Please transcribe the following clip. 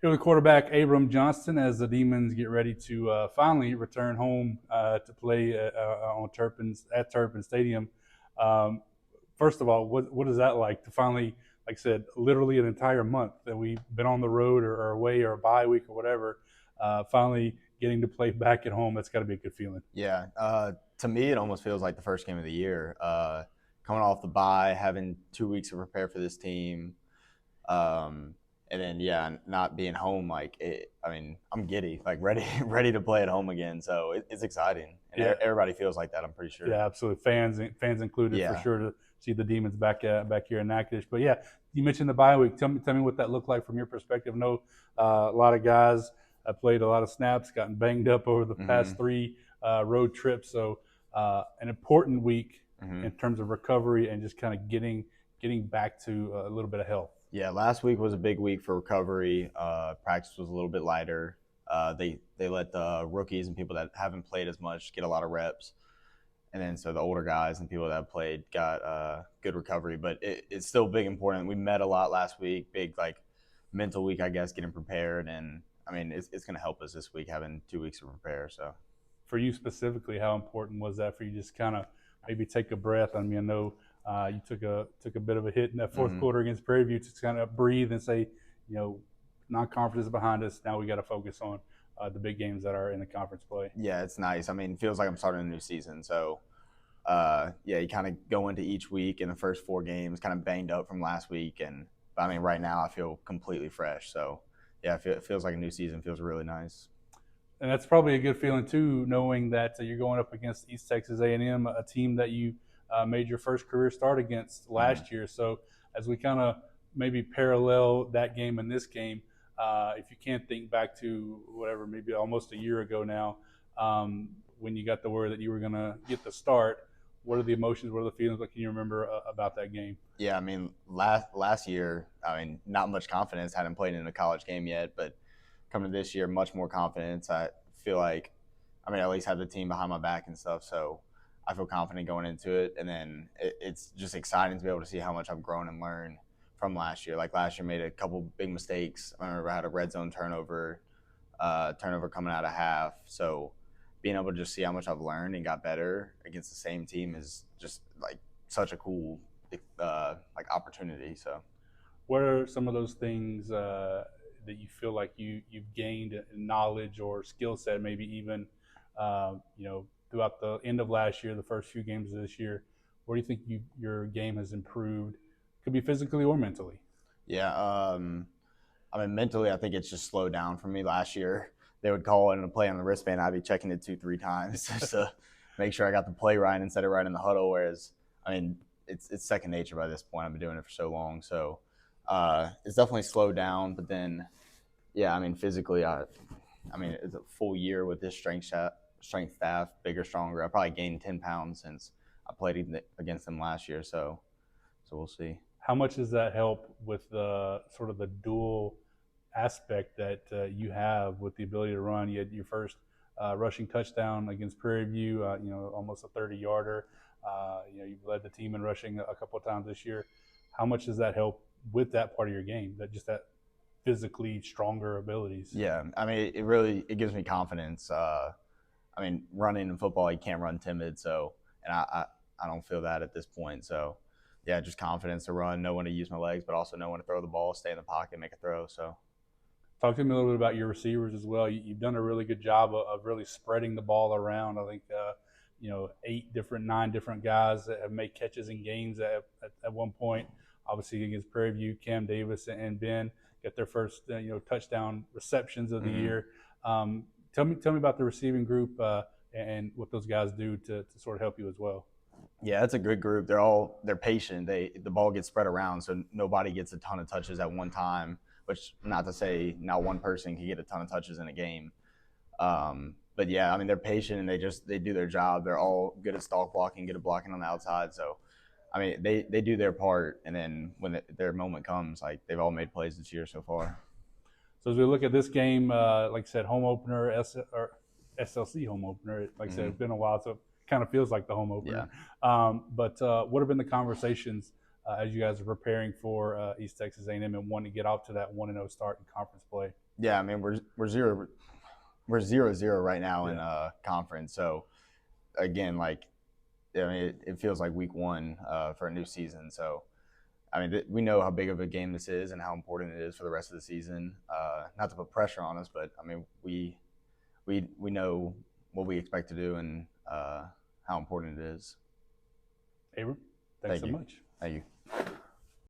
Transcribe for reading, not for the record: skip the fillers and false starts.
Here with quarterback Abram Johnston as the Demons get ready to finally return home to play on Turpin Stadium. Um, First of all, what is that like to finally, like I said, literally an entire month that we've been on the road or away or a bye week or whatever, finally getting to play back at home? That's got to be a good feeling. Yeah, to me, it almost feels like the first game of the year. Coming off the bye, having 2 weeks to prepare for this team, um, and then not being home. I'm giddy, like ready, ready to play at home again. So it's exciting, and Yeah, everybody feels like that. I'm pretty sure. yeah, absolutely. Fans included for Yeah. sure to see the Demons back here in Natchitoches. But yeah, you mentioned the bye week. Tell me what that looked like from your perspective. I know a lot of guys have played a lot of snaps, gotten banged up over the Mm-hmm. past three road trips. So an important week Mm-hmm. in terms of recovery and just kind of getting back to a little bit of health. Yeah, last week was a big week for recovery. Practice was a little bit lighter. They let the rookies and people that haven't played as much get a lot of reps, and then so the older guys and people that have played got good recovery. But it's still big important. We met a lot last week, big like mental week, I guess, getting prepared, and I mean it's going to help us this week having 2 weeks to prepare. So For you specifically, how important was that for you? Just kind of maybe take a breath. I mean, I know you took a bit of a hit in that fourth mm-hmm. quarter against Prairie View to kind of breathe and say, non-conference is behind us. Now we got to focus on the big games that are in the conference play. Yeah, it's nice. I mean, it feels like I'm starting a new season. So you kind of go into each week in the first 4 games, kind of banged up from last week, and I mean, right now I feel completely fresh. So yeah, it feels like a new season. It feels really nice. And that's probably a good feeling too, knowing that you're going up against East Texas A&M, a team that you made your first career start against Mm-hmm. last year. So as we kind of maybe parallel that game and this game, if you can't think back to whatever, maybe almost a year ago now, when you got the word that you were going to get the start, what are the emotions? What are the feelings? What can you remember about that game? Yeah, I mean, last year, I mean, not much confidence. Hadn't played in a college game yet, but coming to this year, much more confidence. I feel like, I mean, at least have the team behind my back and stuff. So I feel confident going into it. And then it's just exciting to be able to see how much I've grown and learned from last year. Like last year, made a couple big mistakes. I remember I had a red zone turnover coming out of half. So being able to just see how much I've learned and got better against the same team is just like such a cool like opportunity. So What are some of those things that you feel like you've gained in knowledge or skill set, maybe even throughout the end of last year, the first few games of this year? Where do you think your game has improved? Could be physically or mentally. yeah, I mean mentally, I think it's just slowed down for me. Last year, they would call in a play on the wristband. I'd be checking it 2-3 times just to make sure I got the play right and set it right in the huddle. Whereas, I mean, it's second nature by this point. I've been doing it for so long, so it's definitely slowed down. But then, yeah, I mean, physically, I mean, it's a full year with this strength staff, bigger, stronger. I probably gained 10 pounds since I played against them last year. So we'll see. How much does that help with the sort of the dual aspect that you have with the ability to run? You had your first rushing touchdown against Prairie View, almost a 30-yarder. You've led the team in rushing a couple of times this year. How much does that help with that part of your game? That physically stronger abilities. Yeah, I mean, it gives me confidence. I mean, running in football, you can't run timid. So, and I don't feel that at this point. So, yeah, just confidence to run, know when to use my legs, but also know when to throw the ball, stay in the pocket, make a throw. So, Talk to me a little bit about your receivers as well. You've done a really good job of really spreading the ball around. I think 9 different guys that have made catches in games at one point. Obviously against Prairie View, Cam Davis and Ben get their first touchdown receptions of the mm-hmm. year. Tell me about the receiving group and what those guys do to sort of help you as well. Yeah, it's a good group. They're patient. The ball gets spread around, so nobody gets a ton of touches at one time. Which, not to say not one person can get a ton of touches in a game. But yeah, I mean, they're patient and they do their job. They're all good at stalk blocking, good at blocking on the outside. So, I mean, they do their part, and then when their moment comes, like they've all made plays this year so far. So as we look at this game, like I said, home opener, or SLC home opener. Like I said, it's been a while, so it kind of feels like the home opener. Yeah. But what have been the conversations as you guys are preparing for East Texas A&M and wanting to get off to that 1-0 start in conference play? Yeah, I mean we're 0-0 right now in conference. So again, like I mean, it feels like week one for a new season. So I mean, we know how big of a game this is and how important it is for the rest of the season. Not to put pressure on us, but I mean, we know what we expect to do and how important it is. Abram, thanks so much. Thank you.